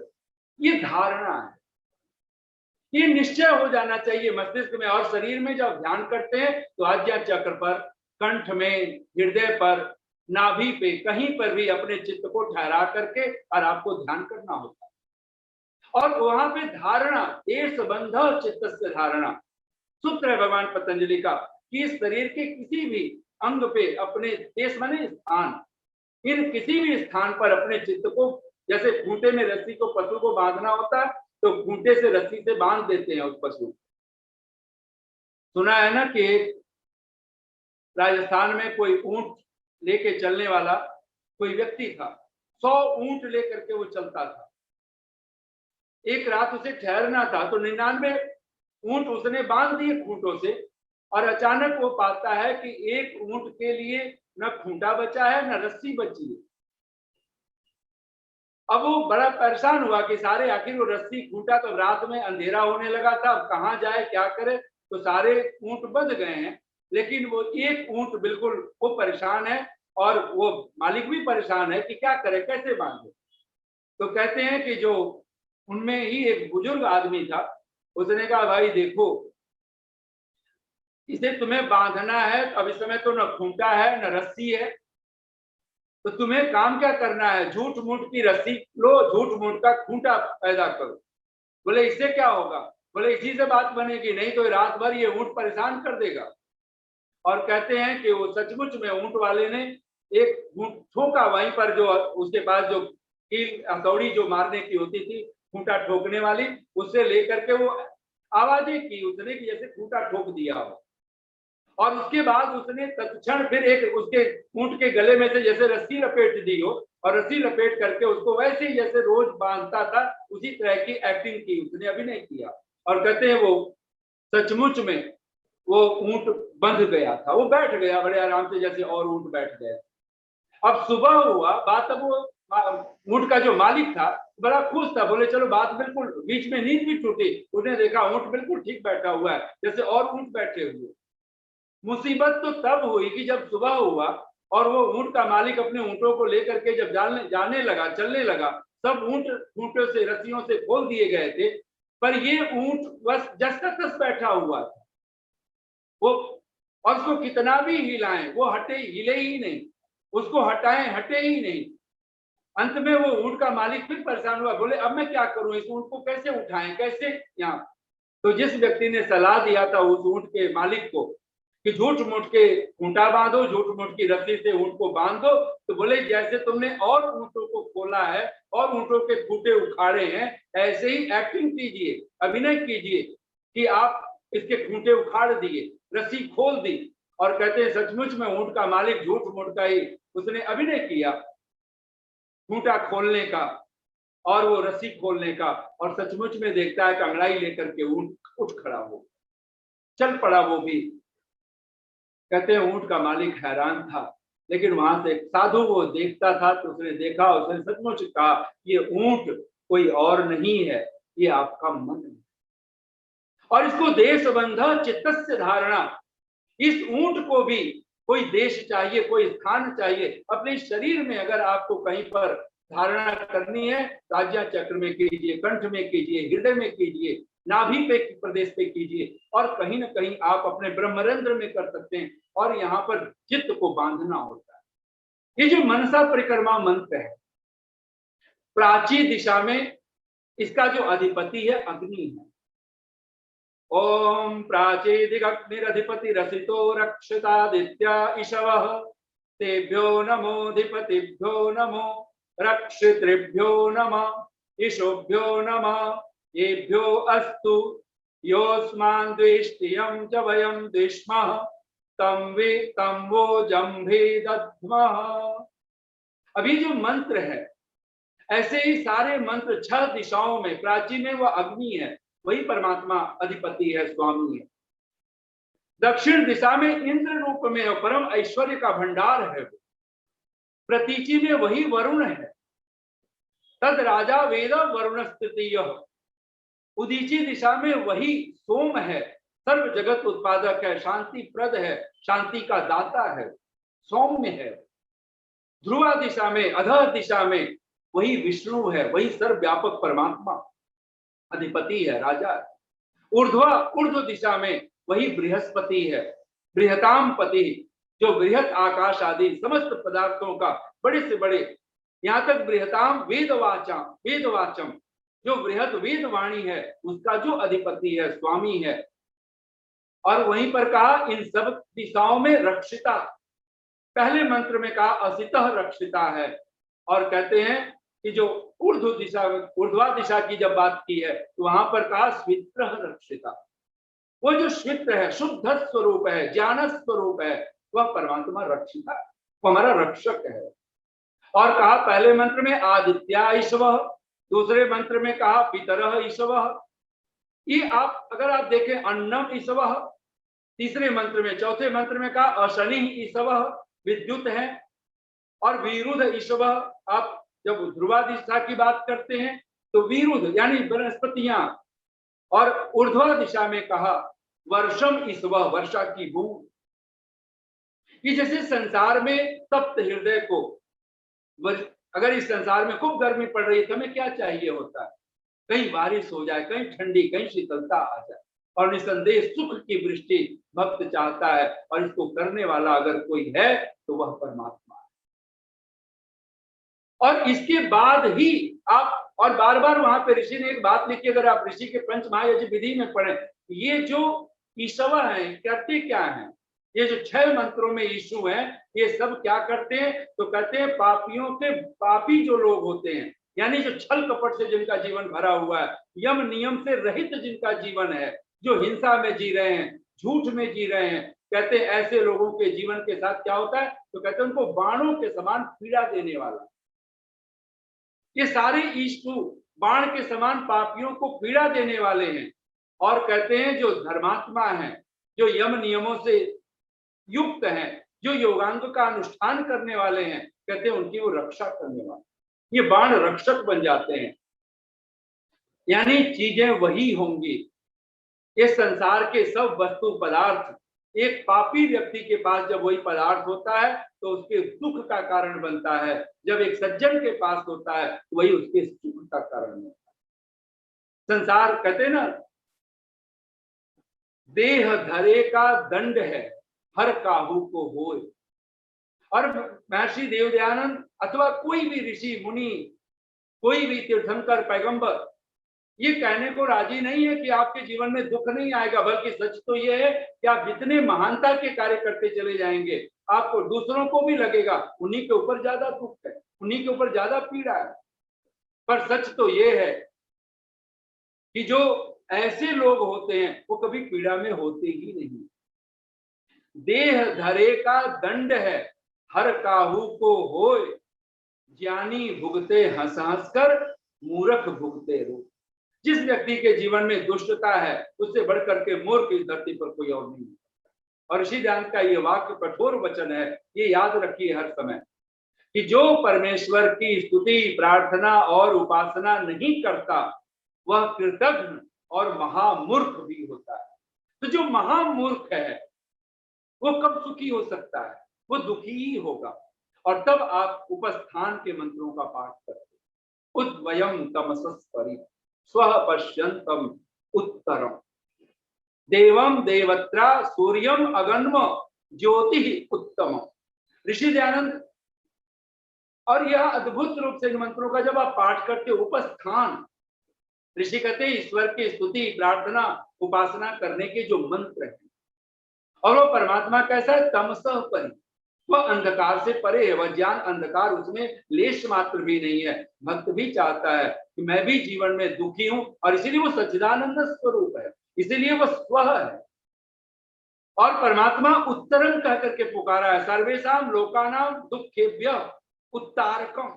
ये धारणा है, ये निश्चय हो जाना चाहिए मस्तिष्क में और शरीर में। जब ध्यान करते हैं तो आज्ञा चक्र पर, कंठ में, हृदय पर, नाभि पे, कहीं पर भी अपने चित्त को ठहरा करके और आपको ध्यान करना होता है। और वहां पे धारणा, देश बंध चित्त से धारणा सूत्र है भगवान पतंजलि का, कि शरीर के किसी भी अंग पे अपने, देश माने स्थान, इन किसी भी स्थान पर अपने चित्त को, जैसे खूंटे में रस्सी को पशु को बांधना होता है तो खूंटे से रस्सी से बांध देते हैं उस पशु। सुना है ना कि राजस्थान में कोई ऊंट लेके चलने वाला कोई व्यक्ति था, 100 ऊंट लेकर के वो चलता था। एक रात उसे ठहरना था तो 99 ऊंट उसने बांध दिए खूंटों से, और अचानक वो पाता है कि एक ऊंट के लिए न खूंटा बचा है न रस्सी बची है। अब वो बड़ा परेशान हुआ कि सारे, आखिर वो रस्सी खूंटा, तो रात में अंधेरा होने लगा था, अब कहाँ जाए क्या करे, तो सारे ऊंट बंध गए हैं, लेकिन वो एक ऊंट बिल्कुल वो परेशान है, और वो मालिक भी परेशान है कि क्या करे, कैसे बांधे। तो कहते हैं कि जो उनमें ही एक बुजुर्ग आदमी था, उसने कहा, भाई देखो, इसे तुम्हें बांधना है, अब इस समय तो न खूंटा है न रस्सी है, तो तुम्हें काम क्या करना है, झूठ मूठ की रस्सी लो, झूठ मूठ का खूंटा पैदा करो। बोले इससे क्या होगा? बोले इसी से बात बनेगी, नहीं तो रात भर ये ऊंट परेशान कर देगा। और कहते हैं कि वो सचमुच में ऊंट वाले ने एक ऊंट ठोका वहीं पर, जो उसके पास जो कील हथौड़ी जो मारने की होती थी, खूंटा ठोकने वाली, उससे लेकर के वो आवाजें की उसने कि जैसे खूंटा ठोक दिया हो। और उसके बाद उसने तत्क्षण फिर एक उसके ऊंट के गले में से जैसे रस्सी लपेट दी हो, और रस्सी लपेट करके उसको वैसे ही जैसे रोज बांधता था उसी तरह की एक्टिंग की उसने, अभिनय किया। और कहते हैं वो सचमुच में वो ऊंट बंध गया था, वो बैठ गया बड़े आराम से, जैसे और ऊंट बैठ गए। अब सुबह हुआ बात, अब वो ऊंट का जो मालिक था बड़ा खुश था, बोले चलो बात बिल्कुल, बीच में नींद भी टूटी, उसने देखा ऊंट बिल्कुल ठीक बैठा हुआ है जैसे और ऊंट बैठे हुए। मुसीबत तो तब हुई कि जब सुबह हुआ और वो ऊंट का मालिक अपने ऊंटों को लेकर के जब जाने लगा, चलने लगा, सब ऊंट खूंटों से, रस्सियों से खोल दिए गए थे, पर ये ऊंट बस जस का तस बैठा हुआ था। वो, और उसको कितना भी हिलाएं वो हिले ही नहीं, उसको हटाएं हटे ही नहीं। अंत में वो ऊंट का मालिक फिर परेशान हुआ, बोले अब मैं क्या करूं, इस ऊंट को कैसे उठाएं, कैसे यहाँ। तो जिस व्यक्ति ने सलाह दिया था उस ऊंट के मालिक को कि झूठ मूठ के खूंटा बांधो, झूठ मूठ की रस्सी से ऊंट को बांध दो, तो बोले जैसे तुमने और ऊंटों को खोला है और ऊंटों के खूंटे उखाड़े हैं, ऐसे ही एक्टिंग कीजिए, अभिनय कीजिए कि आप इसके खूंटे उखाड़ दिए, रस्सी खोल दी। और कहते हैं सचमुच में ऊंट का मालिक झूठ मूठ का ही उसने अभिनय किया, खूंटा खोलने का और वो रस्सी खोलने का, और सचमुच में देखता है कंगड़ाई लेकर के ऊंट उठ खड़ा हो, चल पड़ा वो भी। कहते हैं ऊंट का मालिक हैरान था लेकिन वहां से एक साधु वो देखता था, तो उसने देखा, उसने सचमुच कहा ये ऊंट कोई और नहीं है, ये आपका मन है। और इसको देश बंधा चित्तस्य धारणा, इस ऊंट को भी कोई देश चाहिए, कोई स्थान चाहिए अपने शरीर में। अगर आपको कहीं पर धारणा करनी है, राज्य चक्र में कीजिए, कंठ में कीजिए, हृदय में कीजिए, नाभि पे प्रदेश पे कीजिए, और कहीं ना कहीं आप अपने ब्रह्मरंध्र में कर सकते हैं। और यहाँ पर चित्त को बांधना होता है। ये जो मनसा परिक्रमा मंत्र है, प्राची दिशा में इसका जो अधिपति है अग्नि है। ओम प्राचीदिग्निरधिपति रसितो रक्षितादित्या ईशवः, तेभ्यो नमोधिपतिभ्यो नमो, रक्षितृभ्यो नमः, ईशोभ्यो नमः, येभ्यो अस्तु, योऽस्मान् द्वेष्टियं च वयं द्विष्मः, तं वो जम्भे दद्मः। अभी जो मंत्र है, ऐसे ही सारे मंत्र 6 दिशाओं में, प्राची में वह अग्नि है, वही परमात्मा अधिपति है, स्वामी है। दक्षिण दिशा में इंद्र रूप में और परम ऐश्वर्य का भंडार है। प्रतीची में वही वरुण है। तद राजा वेद वरुण स्थिति। उदीची दिशा में वही सोम है, सर्व जगत उत्पादक है, शांति प्रद है, शांति का दाता है, सौम्य है। ध्रुवा दिशा में, अधः दिशा में वही विष्णु है, वही सर्वव्यापक परमात्मा अधिपति है, राजा है। ऊर्ध्व दिशा में वही बृहस्पति है, बृहताम पति, जो बृहत आकाश आदि समस्त पदार्थों का बड़े से बड़े, यहाँ तक बृहताम वेदवाचम, जो बृहत वेद वाणी है, उसका जो अधिपति है, स्वामी है। और वहीं पर कहा इन सब दिशाओं में रक्षिता। पहले मंत्र में कहा असितः रक्षिता है, और कहते हैं कि जो ऊर्ध्वा दिशा की जब बात की है, तो वहां पर कहा स्वित्रः रक्षिता। वो जो स्वित्र है, शुद्ध स्वरूप है, ज्ञान स्वरूप है, वह परमात्मा रक्षिता, वो हमारा रक्षक है। और कहा पहले मंत्र में आदित्या ईश्वः, दूसरे मंत्र में कहा पितरः ईश्वः। ये अगर आप देखें अन्नम ईश्वः, तीसरे मंत्र में, चौथे मंत्र में कहा अशनि ईश्वः, विद्युत है। और विरुद्ध ईश्वः, आप जब ध्रुवा दिशा की बात करते हैं तो विरुद्ध यानी बृहस्पतियां। और ऊर्ध्वा दिशा में कहा वर्षम ईश्वः, वर्षा की बूंद। कि जैसे संसार में तप्त हृदय को, अगर इस संसार में खूब गर्मी पड़ रही है तो हमें क्या चाहिए होता है, कहीं बारिश हो जाए, कहीं ठंडी, कहीं शीतलता आ जाए। और निसंदेह सुख की वृष्टि भक्त चाहता है, और इसको करने वाला अगर कोई है तो वह परमात्मा है। और इसके बाद ही आप, और बार बार वहां पे ऋषि ने एक बात लिखी, अगर आप ऋषि के पंचमहायज्ञ विधि में पढ़ें, ये जो ईश्वर है करते क्या है, ये जो 6 मंत्रों में ईशु हैं, ये सब क्या करते हैं, तो कहते हैं पापियों के, पापी जो लोग होते हैं, यानी जो छल कपट से जिनका जीवन भरा हुआ है, यम नियम से रहित जिनका जीवन है, जो हिंसा में जी रहे हैं, झूठ में जी रहे हैं, कहते हैं ऐसे लोगों के जीवन के साथ क्या होता है, तो कहते हैं उनको बाणों के समान पीड़ा देने वाला। ये सारे ईशु बाण के समान पापियों को पीड़ा देने वाले हैं। और कहते हैं जो धर्मात्मा है, जो यम नियमों से युक्त हैं, जो योगांग का अनुष्ठान करने वाले हैं, कहते हैं उनकी वो रक्षा करने वाले। ये बाण रक्षक बन जाते हैं, यानी चीजें वही होंगी। इस संसार के सब वस्तु पदार्थ, एक पापी व्यक्ति के पास जब वही पदार्थ होता है तो उसके दुख का कारण बनता है, जब एक सज्जन के पास होता है तो वही उसके सुख का कारण होता है। संसार कहते हैं ना, देह धरे का दंड है, हर काहू को होए। और महर्षि देवदयानंद अथवा कोई भी ऋषि मुनि, कोई भी तीर्थंकर पैगंबर ये कहने को राजी नहीं है कि आपके जीवन में दुख नहीं आएगा, बल्कि सच तो ये है कि आप जितने महानता के कार्य करते चले जाएंगे, आपको दूसरों को भी लगेगा उन्हीं के ऊपर ज्यादा दुख है, उन्हीं के ऊपर ज्यादा पीड़ा है। पर सच तो ये है कि जो ऐसे लोग होते हैं वो कभी पीड़ा में होते ही नहीं। देह धरे का दंड है, हर काहू को होए, ज्ञानी भुगते हंस हंस कर, मूर्ख भुगते रो। जिस व्यक्ति के जीवन में दुष्टता है, उससे बढ़कर के मूर्ख इस धरती पर कोई और नहीं। और ऋषि दयानंद का ये वाक्य कठोर वचन है, ये याद रखिए हर समय, कि जो परमेश्वर की स्तुति, प्रार्थना और उपासना नहीं करता वह कृतघ्न और महामूर्ख भी होता है। तो जो महामूर्ख है वो कब सुखी हो सकता है? वो दुखी ही होगा। और तब आप उपस्थान के मंत्रों का पाठ करते, उद्वयम तमसस्परि स्वः पश्यन्तम उत्तरम देवम देवत्रा सूर्यम अगन्म ज्योति उत्तम। ऋषि दयानंद, और यह अद्भुत रूप से इन मंत्रों का जब आप पाठ करते हो, उपस्थान, ऋषि कहते हैं ईश्वर की स्तुति, प्रार्थना, उपासना करने के जो मंत्र हैं, और वो परमात्मा कैसा है? तमसः परि, वह अंधकार से परे है, वह ज्ञान अंधकार उसमें लेश मात्र भी नहीं है। भक्त भी चाहता है कि मैं भी जीवन में दुखी हूं, और इसीलिए वो सच्चिदानंद स्वरूप है, इसीलिए वह स्व है। और परमात्मा उत्तरम कह करके पुकारा है, सर्वेषाम लोकानाम दुखेभ्य उत्तारकम,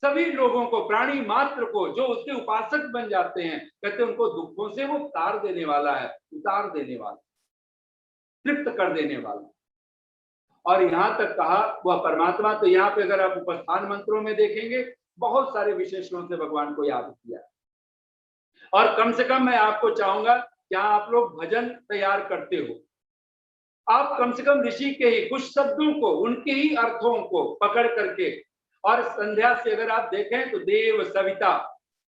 सभी लोगों को, प्राणी मात्र को जो उसके उपासक बन जाते हैं, कहते हैं उनको दुखों से वो तार देने वाला है, उतार देने वाला, तृप्त कर देने वाला। और यहां तक कहा वह परमात्मा, तो यहाँ पे अगर आप उपस्थान मंत्रों में देखेंगे बहुत सारे विशेषणों से भगवान को याद किया। और कम से कम मैं आपको चाहूंगा, जहां आप लोग भजन तैयार करते हो, आप कम से कम ऋषि के ही कुछ शब्दों को, उनके ही अर्थों को पकड़ करके, और संध्या से अगर आप देखें तो देव, सविता,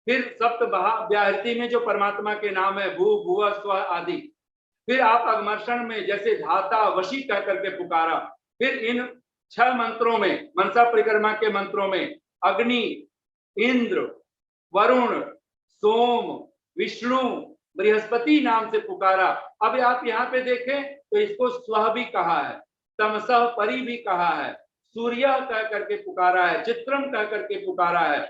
फिर सप्त व्याहृति में जो परमात्मा के नाम है भू, भुव, स्व आदि, फिर आप अगमर्षण में जैसे धाता, वशी कह करके पुकारा, फिर इन 6 मंत्रों में, मनसा परिक्रमा के मंत्रों में अग्नि, इंद्र, वरुण, सोम, विष्णु, बृहस्पति नाम से पुकारा। अब आप यहाँ पे देखें तो इसको स्व भी कहा है, तमसः परि भी कहा है, सूर्य कह करके पुकारा है, चित्रम कह करके पुकारा है,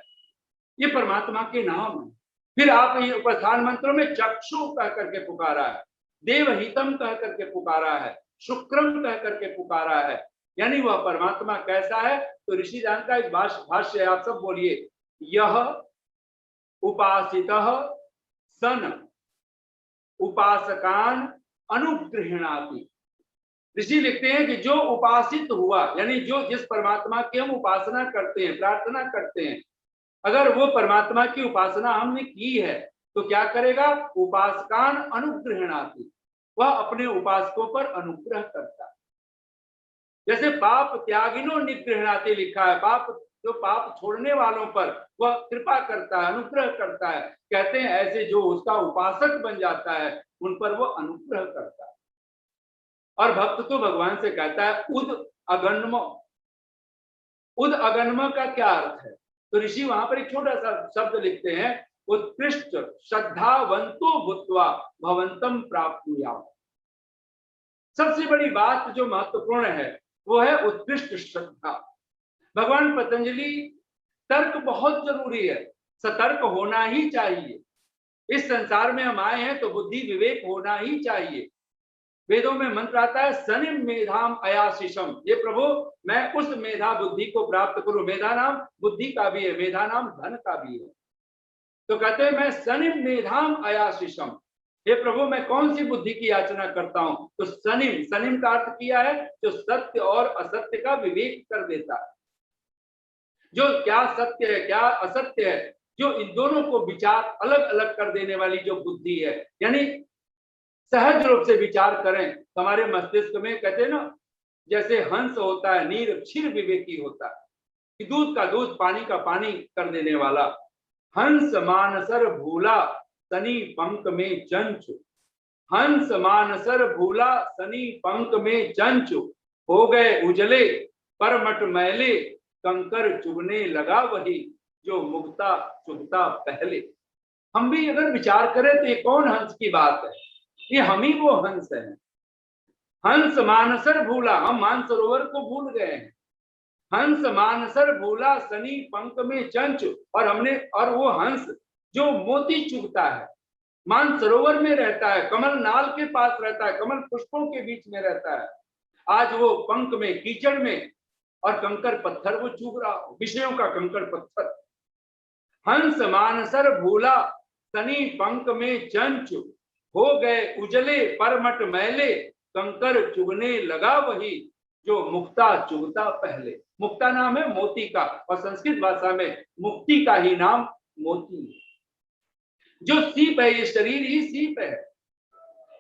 ये परमात्मा के नाम है। फिर आप ये उपस्थान मंत्रों में चक्षु कह करके पुकारा है, देवहितम कह करके पुकारा है, शुक्रम कह करके पुकारा है। यानी वह परमात्मा कैसा है? तो ऋषि दान का एक भाष्य है, आप सब बोलिए, यह उपासितः सन उपासकान अनुगृह्णाति। ऋषि लिखते हैं कि जो उपासित हुआ, यानी जो जिस परमात्मा की हम उपासना करते हैं, प्रार्थना करते हैं, अगर वो परमात्मा की उपासना हमने की है तो क्या करेगा? उपासकान अनुगृह्णाति, वह अपने उपासकों पर अनुग्रह करता है। जैसे पाप त्यागिनो निगृह्णाति लिखा है, पाप जो पाप छोड़ने वालों पर वह कृपा करता है, अनुग्रह करता है। कहते हैं ऐसे जो उसका उपासक बन जाता है उन पर वो अनुग्रह करता है। और भक्त तो भगवान से कहता है उद अगन्म। उद अगन्म का क्या अर्थ है? तो ऋषि वहां पर एक छोटा सा शब्द लिखते हैं, उत्कृष्ट श्रद्धावंतो भूत्वा भवंतम प्राप्नुयाम। सबसे बड़ी बात जो महत्वपूर्ण है वो है उत्कृष्ट श्रद्धा। भगवान पतंजलि, तर्क बहुत जरूरी है, सतर्क होना ही चाहिए। इस संसार में हम आए हैं तो बुद्धि विवेक होना ही चाहिए। वेदों में मंत्र आता है सनिम मेधाम अयाशिषम, ये प्रभु मैं उस मेधा बुद्धि को प्राप्त करूं। मेधा नाम बुद्धि का भी है, मेधा नाम धन का भी है। तो कहते हैं मैं सनिम मेधाम अयाशिषम, हे प्रभु मैं कौन सी बुद्धि की याचना करता हूं? तो सनिम, सनिम का अर्थ किया है जो सत्य और असत्य का विवेक कर देता है, जो क्या सत्य है क्या असत्य है, जो इन दोनों को विचार अलग अलग कर देने वाली जो बुद्धि है। यानी सहज रूप से विचार करें। हमारे मस्तिष्क में कहते हैं ना, जैसे हंस होता है नीर क्षीर विवेकी होता है, कि दूध का दूध पानी का पानी कर देने वाला। हंस मानसर भूला सनी पंख में चंचु, हंस मानसर भूला सनी पंख में चंचु, हो गए उजले परमट मैले, कंकर चुभने लगा वही जो मुक्ता चुभता पहले। हम भी अगर विचार करें तो ये कौन हंस की बात है? ये हम ही वो हंस है। हंस मानसर भूला, हम मानसरोवर को भूल गए हैं। हंस मानसर भूला सनी पंख में चंच, और हमने, और वो हंस जो मोती चुगता है, मानसरोवर में रहता है, कमल नाल के पास रहता है, कमल पुष्पों के बीच में रहता है, आज वो पंख में कीचड़ में और कंकर पत्थर वो चुग रहा, विषयों का कंकर पत्थर। हंस मानसर भूला सनी पंख में चंच, हो गए उजले परमट मैले, कंकर चुगने लगा वही जो मुक्ता चुगता पहले। मुक्ता नाम है मोती का, और संस्कृत भाषा में मुक्ति का ही नाम मोती है। जो सीप है, ये शरीर ही सीप है,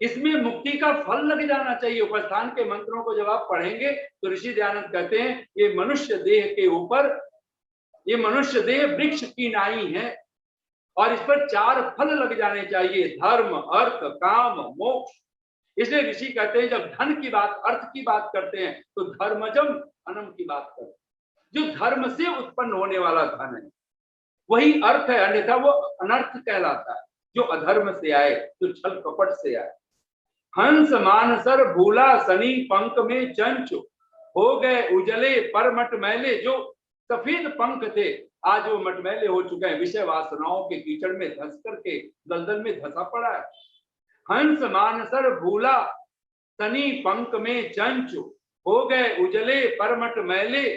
इसमें मुक्ति का फल लग जाना चाहिए। उपस्थान के मंत्रों को जब आप पढ़ेंगे तो ऋषि दयानंद कहते हैं ये मनुष्य देह के ऊपर, ये मनुष्य देह वृक्ष की नाई है और इस पर 4 फल लग जाने चाहिए, धर्म, अर्थ, काम, मोक्ष। इसलिए ऋषि कहते हैं जब धन की बात, अर्थ की बात करते हैं तो धर्मजम धनम की बात करते हैं। जो धर्म से उत्पन्न होने वाला धन है वही अर्थ है, अन्यथा वो अनर्थ कहलाता है। जो अधर्म से आए, जो छल कपट से आए। हंस मानसर भूला सनी पंख में चंच, हो गए उजले पर मटमैले। जो सफेद पंख थे आज वो मटमैले हो चुके हैं, विषय वासनाओं के कीचड़ में धंस करके दलदल में धंसा पड़ा है। हंस मानसर भूला सनी पंख में चंच, हो गए उजले पर मटमैले।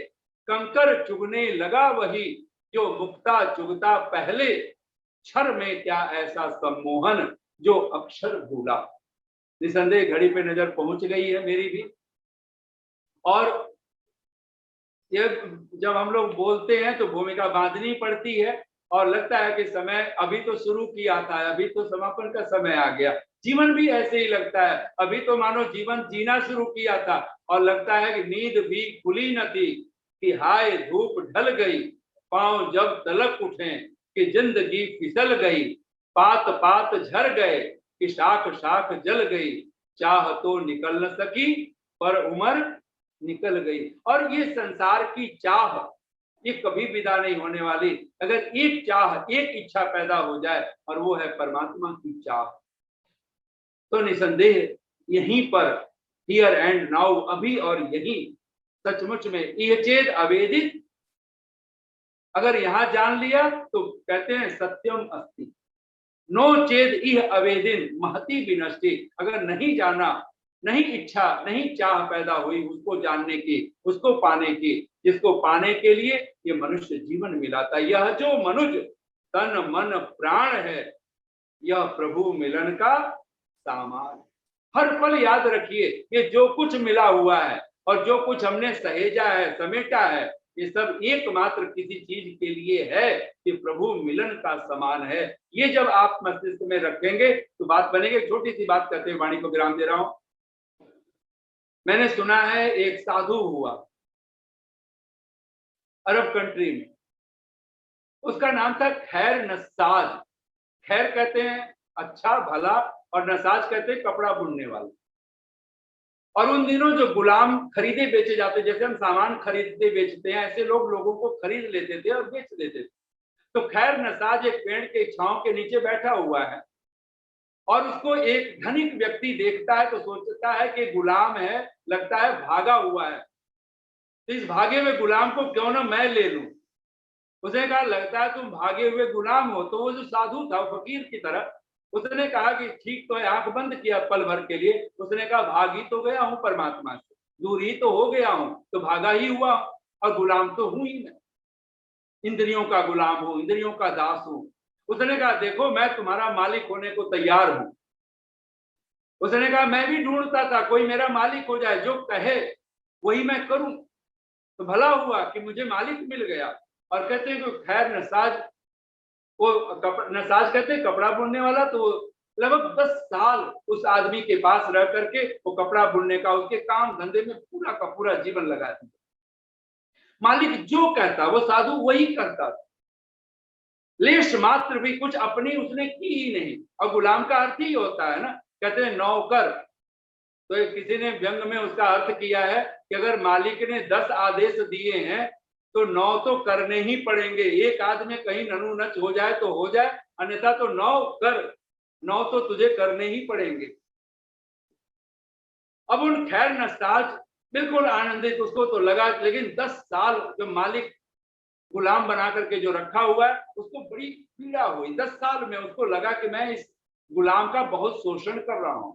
कंकर चुगने लगा वही जो मुक्ता चुगता पहले। क्षर में क्या ऐसा सम्मोहन जो अक्षर भूला। निसंदेह घड़ी पे नजर पहुंच गई है मेरी भी। और ये जब हम लोग बोलते हैं तो भूमिका बांधनी पड़ती है और लगता है कि समय अभी तो शुरू किया था, अभी तो समापन का समय आ गया। जीवन भी ऐसे ही लगता है, अभी तो मानो जीवन जीना शुरू किया था और लगता है कि नींद भी खुली न थी कि हाय धूप ढल गई। पांव जब तलक उठे कि जिंदगी फिसल गई। पात पात झर गए कि शाख शाख जल गई। चाह तो निकल न सकी पर उम्र निकल गई। और ये संसार की चाह ये कभी विदा नहीं होने वाली। अगर एक चाह, एक इच्छा पैदा हो जाए और वो है परमात्मा की चाह, तो निसंदेह यहीं पर हियर एंड नाउ, अभी और यही सचमुच में यह चेद अवेदित, अगर यहां जान लिया तो कहते हैं सत्यम अस्ति। नो चेद इह अवेदिन महति विनष्टि। अगर नहीं जाना, नहीं इच्छा, नहीं चाह पैदा हुई उसको जानने की, उसको पाने की, जिसको पाने के लिए ये मनुष्य जीवन मिला था। यह जो मनुष्य तन मन प्राण है यह प्रभु मिलन का सामान। हर पल याद रखिए ये जो कुछ मिला हुआ है और जो कुछ हमने सहेजा है, समेटा है, ये सब एकमात्र किसी चीज के लिए है कि प्रभु मिलन का समान है। ये जब आप मस्तिष्क में रखेंगे तो बात बनेगी। छोटी सी बात कहते हुए वाणी को विराम दे रहा हूं। मैंने सुना है एक साधु हुआ अरब कंट्री में, उसका नाम था खैर नसाज। खैर कहते हैं अच्छा भला और नसाज कहते हैं कपड़ा बुनने वाला। और उन दिनों जो गुलाम खरीदे बेचे जाते, जैसे हम सामान खरीदते बेचते हैं, ऐसे लोग लोगों को खरीद लेते थे और बेच देते थे। तो खैर नसाज एक पेड़ के छांव के नीचे बैठा हुआ है और उसको एक धनिक व्यक्ति देखता है तो सोचता है कि गुलाम है, लगता है भागा हुआ है, तो इस भागे हुए गुलाम को क्यों ना मैं ले लूं। उसने कहा लगता है तुम भागे हुए गुलाम हो। तो वो जो साधु था फकीर की तरह, उसने कहा कि ठीक तो है। आंख बंद किया पल भर के लिए, उसने कहा भाग ही तो गया हूं परमात्मा से, दूर ही तो हो गया हूं, तो भागा ही हुआ और गुलाम तो हूं ही मैं, इंद्रियों का गुलाम हूं, इंद्रियों का दास हूं। उसने कहा देखो मैं तुम्हारा मालिक होने को तैयार हूं। उसने कहा मैं भी ढूंढता था कोई मेरा मालिक हो जाए, जो कहे वही मैं करूं। तो भला हुआ कि मुझे मालिक मिल गया। और कहते हैं कि खैर नसाज, वो नसाज कहते हैं कपड़ा बुनने वाला, तो लगभग 10 साल उस आदमी के पास रह करके वो कपड़ा बुनने का, उसके काम धंधे में पूरा का पूरा जीवन लगा दिया। मालिक जो कहता वो साधु वही करता था, लेश मात्र भी कुछ अपनी उसने की ही नहीं। और गुलाम का अर्थ ही होता है ना, कहते हैं नौकर। तो किसी ने व्यंग में उसका अर्थ किया है कि अगर मालिक ने 10 आदेश दिए हैं तो 9 तो करने ही पड़ेंगे। एक आदमी कहीं ननु नच हो जाए तो हो जाए, अन्यथा तो 9 कर, 9 तो तुझे करने ही पड़ेंगे। अब उन खैर नसाज बिल्कुल आनंदित, उसको तो लगा, लेकिन 10 साल जो मालिक गुलाम बना करके जो रखा हुआ है उसको बड़ी पीड़ा हुई। 10 साल में उसको लगा कि मैं इस गुलाम का बहुत शोषण कर रहा हूं,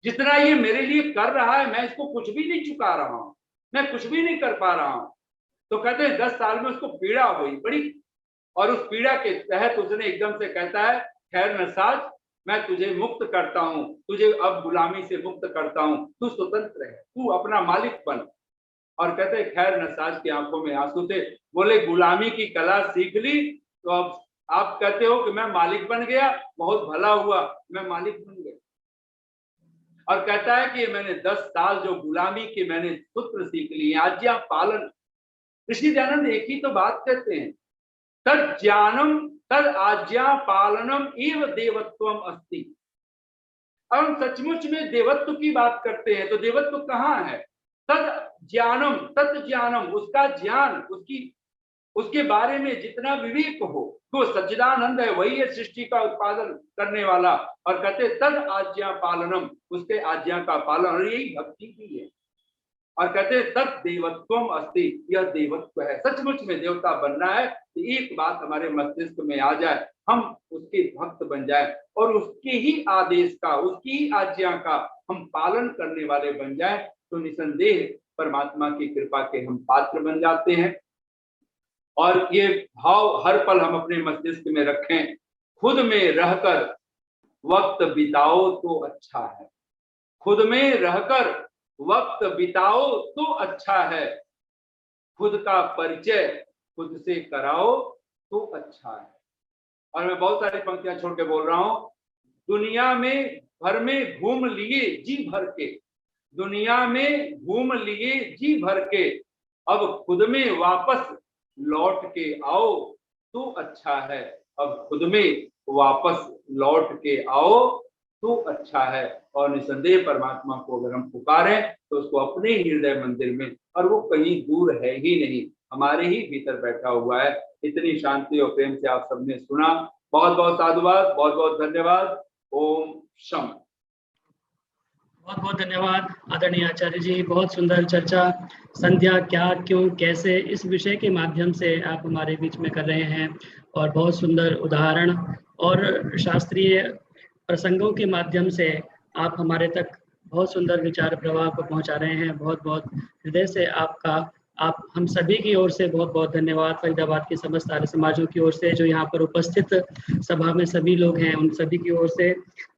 जितना ये मेरे लिए कर रहा है मैं इसको कुछ भी नहीं चुका रहा हूं, मैं कुछ भी नहीं कर पा रहा हूं। तो कहते हैं 10 साल में उसको पीड़ा हुई बड़ी, और उस पीड़ा के तहत उसने एकदम से कहता है खैर नसाज मैं तुझे मुक्त करता हूँ, तुझे अब गुलामी से मुक्त करता हूँ, तू स्वतंत्र है, तू अपना मालिक बन। और कहते खैर नसाज की आंखों में आंसू थे, बोले गुलामी की कला सीख ली तो अब आप कहते हो कि मैं मालिक बन गया, बहुत भला हुआ, मैं मालिक बन गया। और कहता है कि मैंने 10 साल जो गुलामी के मैंने सूत्र सीख लिए, आज्ञा पालन। ऋषि दयानंद एक ही तो बात कहते हैं, तद ज्ञानम तद आज्ञा पालनम एव देवत्वम अस्ति। अब हम सचमुच में देवत्व की बात करते हैं तो देवत्व कहाँ है? तद ज्ञानम, तत् ज्ञानम, उसका ज्ञान, उसके बारे में जितना विवेक हो, तो सच्चिदानंद है, वही है सृष्टि का उत्पादन करने वाला। और कहते तद आज्ञा पालनम, उसके आज्ञा का पालन, और यही भक्ति भी है। और कहते तत् देवत्वम अस्ति, यह देवत्व है। सचमुच में देवता बनना है तो एक बात हमारे मस्तिष्क में आ जाए, हम उसके भक्त बन जाए और उसके ही आदेश का, उसकी ही आज्ञा का हम पालन करने वाले बन जाए, तो निसंदेह परमात्मा की कृपा के हम पात्र बन जाते हैं। और ये भाव हर पल हम अपने मस्तिष्क में रखें, खुद में रहकर वक्त बिताओ तो अच्छा है, खुद में रहकर वक्त बिताओ तो अच्छा है, खुद का परिचय खुद से कराओ तो अच्छा है। और मैं बहुत सारी पंक्तियां छोड़ के बोल रहा हूं, दुनिया में भर में घूम लिए जी भर के, दुनिया में घूम लिए जी भर के, अब खुद में वापस लौट के आओ तो अच्छा है, अब खुद में वापस लौट के आओ तो अच्छा है। और निसंदेह परमात्मा को अगर हम पुकारें तो उसको अपने हृदय मंदिर में, और वो कहीं दूर है ही नहीं, हमारे ही भीतर बैठा हुआ है। इतनी शांति और प्रेम से आप सबने सुना, बहुत बहुत साधुवाद, बहुत बहुत धन्यवाद। ओम शम। बहुत बहुत धन्यवाद आदरणीय आचार्य जी, बहुत सुंदर चर्चा, संध्या क्या क्यों कैसे इस विषय के माध्यम से आप हमारे बीच में कर रहे हैं, और बहुत सुंदर उदाहरण और शास्त्रीय प्रसंगों के माध्यम से आप हमारे तक बहुत सुंदर विचार प्रवाह को पहुंचा रहे हैं। बहुत बहुत हृदय से आपका, आप हम सभी की ओर से बहुत बहुत धन्यवाद। फरीदाबाद के समस्त आर्य समाजों की ओर से, जो यहाँ पर उपस्थित सभा में सभी लोग हैं, उन सभी की ओर से